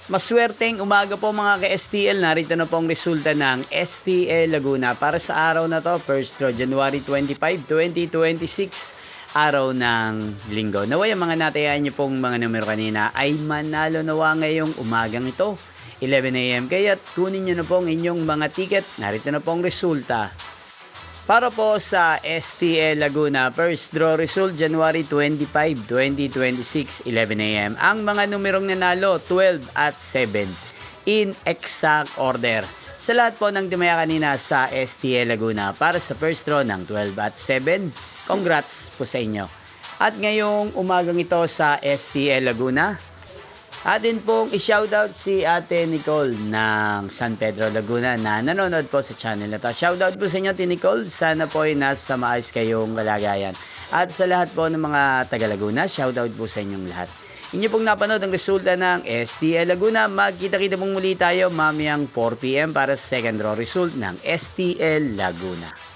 Maswerteng umaga po mga ka-STL. Narito na po ang resulta ng STL Laguna para sa araw na to, first draw, January 25, 2026, araw ng linggo. Naway ang mga natayaan niyo pong mga numero kanina ay manalo nawa ngayong umagang ito, 11 AM. Kaya kunin niyo na po ang inyong mga ticket. Narito na po ang resulta. Para po sa STL Laguna, first draw result, January 25, 2026, 11 AM. Ang mga numerong nanalo, 12 at 7, in exact order. Sa lahat po ng dumaya kanina sa STL Laguna, para sa first draw ng 12 at 7, congrats po sa inyo. At ngayong umagang ito sa STL Laguna, atin pong i-shoutout si Ate Nicole ng San Pedro, Laguna na nanonood po sa channel na to. Shoutout po sa inyo, Ate Nicole. Sana po ay nasa maayos kayong kalagayan. At sa lahat po ng mga taga Laguna, shoutout po sa inyong lahat. Inyo pong napanood ang resulta ng STL Laguna. Magkita-kita pong muli tayo mamayang 4 PM para sa second draw result ng STL Laguna.